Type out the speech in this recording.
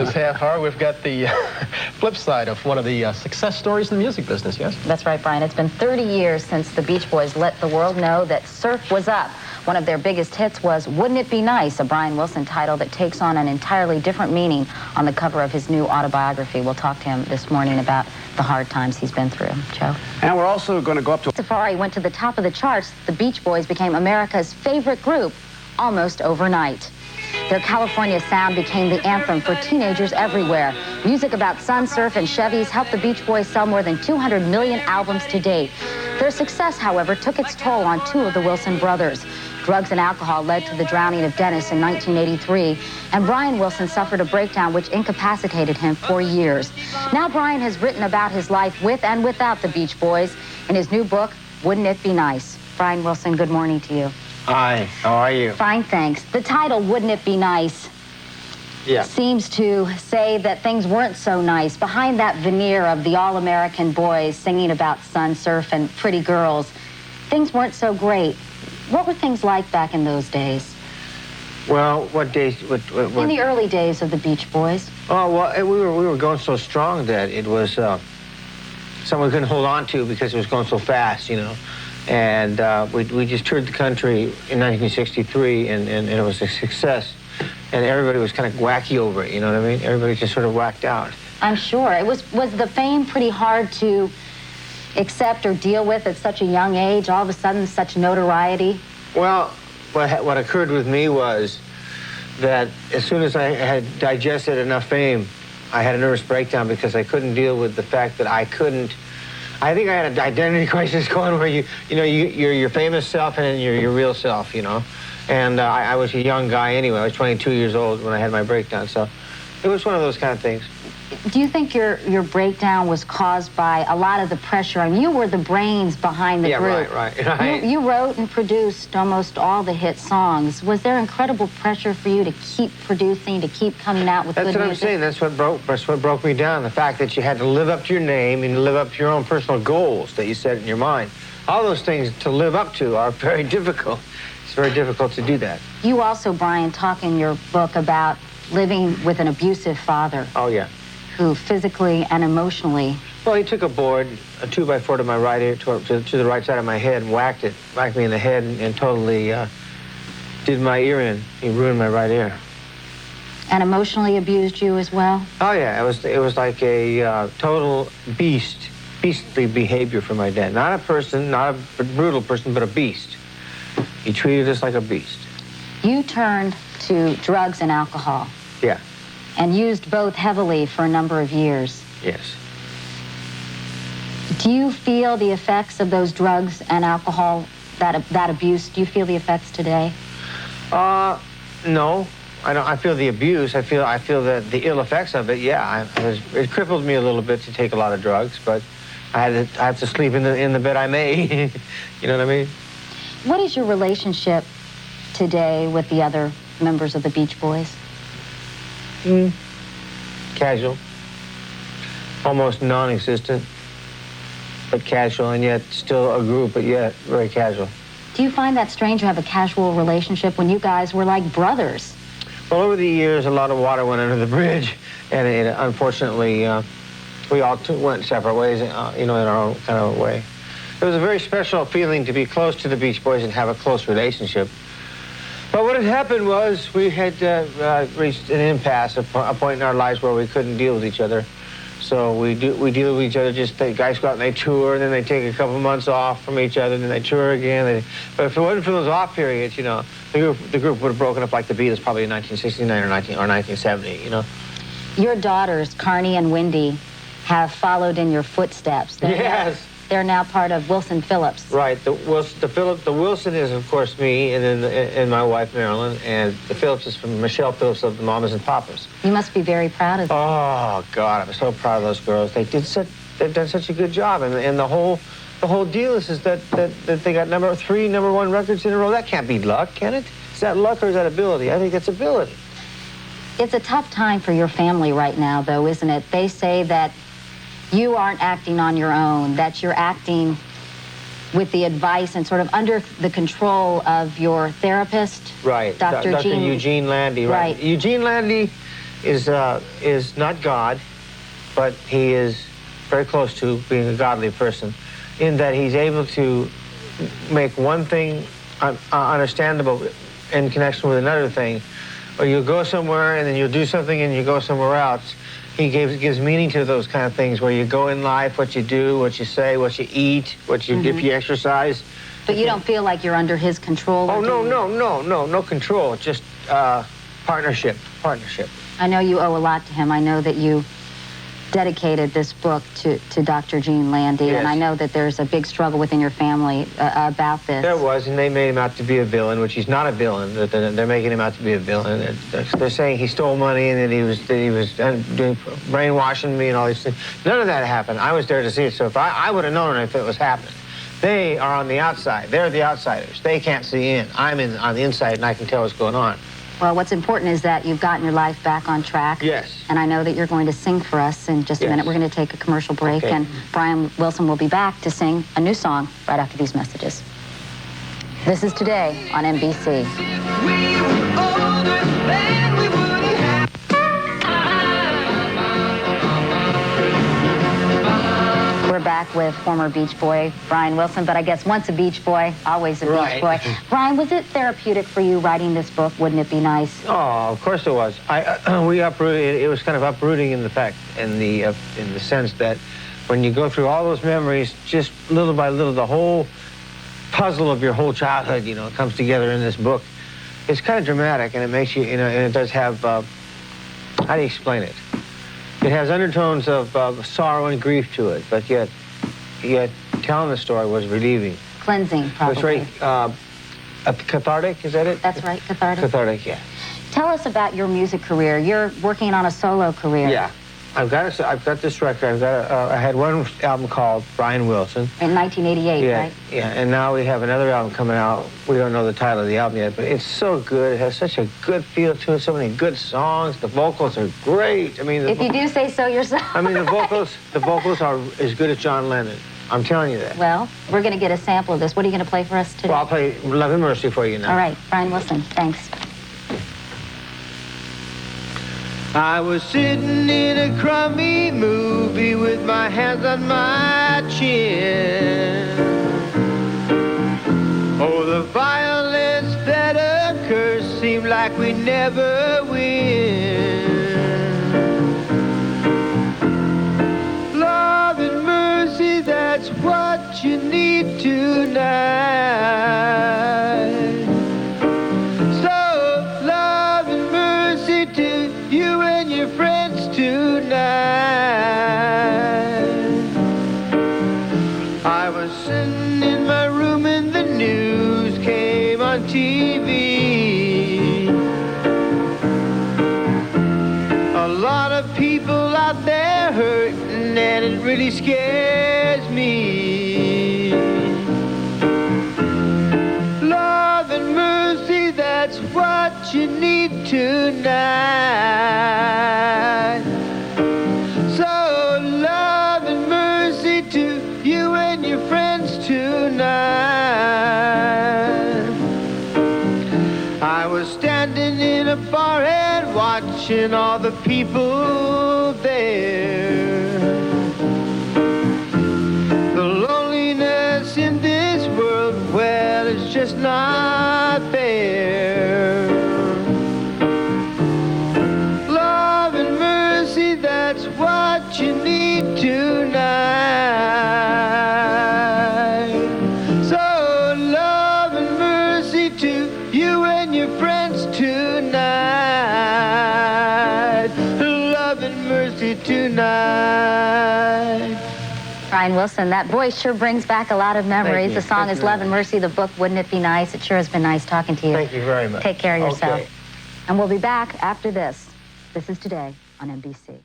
This half hour, we've got the flip side of one of the success stories in the music business, yes? That's right, Brian. It's been 30 years since the Beach Boys let the world know that surf was up. One of their biggest hits was Wouldn't It Be Nice, a Brian Wilson title that takes on an entirely different meaning on the cover of his new autobiography. We'll talk to him this morning about the hard times he's been through. Joe? And we're also going to go up to... Safari went to the top of the charts. The Beach Boys became America's favorite group almost overnight. Their California sound became the anthem for teenagers everywhere. Music about sun, surf, and Chevys helped the Beach Boys sell more than 200 million albums to date. Their success, however, took its toll on two of the Wilson brothers. Drugs and alcohol led to the drowning of Dennis in 1983, and Brian Wilson suffered a breakdown which incapacitated him for years. Now Brian has written about his life with and without the Beach Boys in his new book, Wouldn't It Be Nice? Brian Wilson, good morning to you. Hi, how are you? Fine, thanks. The title, Wouldn't It Be Nice, seems to say that things weren't so nice. Behind that veneer of the all-American boys singing about sun, surf, and pretty girls, things weren't so great. What were things like back in those days? Well, what days? What? In the early days of the Beach Boys. Oh, well, we were going so strong that it was something we couldn't hold on to because it was going so fast, you know. And we just toured the country in 1963, and it was a success. And everybody was kind of wacky over it, you know what I mean? Everybody just sort of whacked out. I'm sure. Was the fame pretty hard to accept or deal with at such a young age, all of a sudden such notoriety? Well, what occurred with me was that as soon as I had digested enough fame, I had a nervous breakdown because I couldn't deal with the fact that I think I had an identity crisis going where you're your famous self and then you're your real self, you know. And I was a young guy anyway. I was 22 years old when I had my breakdown, so it was one of those kind of things. Do you think your breakdown was caused by a lot of the pressure? I mean, you were the brains behind the group. Yeah, right. You wrote and produced almost all the hit songs. Was there incredible pressure for you to keep producing, to keep coming out with good music? That's what I'm saying. That's what broke me down. The fact that you had to live up to your name and live up to your own personal goals that you set in your mind. All those things to live up to are very difficult. It's very difficult to do that. You also, Brian, talk in your book about living with an abusive father. Oh, yeah. Who physically and emotionally... Well, he took a board, a 2x4 to my right ear, to the right side of my head, and whacked me in the head, and totally did my ear in. He ruined my right ear. And emotionally abused you as well? Oh, yeah. It was like a total beastly behavior for my dad. Not a person, not a brutal person, but a beast. He treated us like a beast. You turned to drugs and alcohol. Yeah. And used both heavily for a number of years. Yes. Do you feel the effects of those drugs and alcohol, that abuse? Do you feel the effects today? No. I don't. I feel the abuse. I feel the ill effects of it. Yeah, it crippled me a little bit to take a lot of drugs, but I have to sleep in the bed I made. You know what I mean? What is your relationship today with the other members of the Beach Boys? Casual. Almost non-existent, but casual, and yet still a group, but yet very casual. Do you find that strange to have a casual relationship when you guys were like brothers? Well, over the years, a lot of water went under the bridge, and unfortunately, we all went separate ways, in our own kind of way. It was a very special feeling to be close to the Beach Boys and have a close relationship. But what had happened was we had reached an impasse, a point in our lives where we couldn't deal with each other. So we deal with each other, just the guys go out and they tour, and then they take a couple months off from each other, and then they tour again. But if it wasn't for those off periods, you know, the group would have broken up like the Beatles probably in 1969 or 1970, you know. Your daughters, Carney and Wendy, have followed in your footsteps. They're now part of Wilson Phillips. Right. The Wilson is, of course, me, and then and my wife, Marilyn, and the Phillips is from Michelle Phillips of the Mamas and Papas. You must be very proud of them. Oh, God, I'm so proud of those girls. They've done such a good job, and the whole deal is that they got number 1 records in a row. That can't be luck, can it? Is that luck or is that ability? I think it's ability. It's a tough time for your family right now, though, isn't it? They say that you aren't acting on your own, that you're acting with the advice and sort of under the control of your therapist. Right. Dr. Eugene Landy. Right. Eugene Landy is not God, but he is very close to being a godly person, in that he's able to make one thing understandable in connection with another thing. Or you'll go somewhere and then you'll do something and you go somewhere else. He gives meaning to those kind of things where you go in life, what you do, what you say, what you eat, what you if you exercise. But you don't feel like you're under his control? Oh, no control, just partnership. I know you owe a lot to him. I know that you dedicated this book to Dr. Gene Landy, yes. And I know that there's a big struggle within your family about this. There was, and they made him out to be a villain, which he's not a villain. They're making him out to be a villain. They're saying he stole money and that he was doing brainwashing me and all these things. None of that happened. I was there to see it, so if I would have known if it was happening. They are on the outside. They're the outsiders. They can't see in. I'm on the inside, and I can tell what's going on. Well, what's important is that you've gotten your life back on track. Yes. And I know that you're going to sing for us in just a minute. We're going to take a commercial break, okay. And Brian Wilson will be back to sing a new song right after these messages. This is Today on NBC. We're back with former Beach Boy Brian Wilson, but I guess once a Beach Boy, always a Beach Boy. Brian, was it therapeutic for you writing this book? Wouldn't it be nice? Oh, of course it was. We uprooted. It was kind of uprooting in the sense that when you go through all those memories, just little by little, the whole puzzle of your whole childhood, comes together in this book. It's kind of dramatic, and it makes you, and it does have. How do you explain it? It has undertones of sorrow and grief to it, but yet telling the story was relieving. Cleansing, probably. It was very cathartic, is that it? That's right, cathartic. Cathartic, yeah. Tell us about your music career. You're working on a solo career. Yeah. I've got this record. I had one album called Brian Wilson. In 1988, right? Yeah, and now we have another album coming out. We don't know the title of the album yet, but it's so good. It has such a good feel to it, so many good songs. The vocals are great. I mean, if you do say so yourself. I mean, the vocals are as good as John Lennon. I'm telling you that. Well, we're going to get a sample of this. What are you going to play for us today? Well, I'll play Love and Mercy for you now. All right, Brian Wilson, thanks. I was sitting in a crummy movie with my hands on my chin. Oh, the violence that occurs seemed like we never win. Love and mercy, that's what you need tonight. So, love and mercy to you and your friends tonight. I was sitting in my room and the news came on TV. A lot of people out there hurting and it really scares me. Love and mercy, that's what you need tonight. So love and mercy to you and your friends tonight. I was standing in a bar and watching all the people there. The loneliness in this world, well, it's just not fair. Love and mercy, that's what you need tonight. So love and mercy to you and your friends tonight. Love and mercy tonight. Brian Wilson, that voice sure brings back a lot of memories. The song is Love and Mercy. The book, Wouldn't It Be Nice? It sure has been nice talking to you. Thank you very much. Take care of yourself. Okay. And we'll be back after this. This is Today on NBC.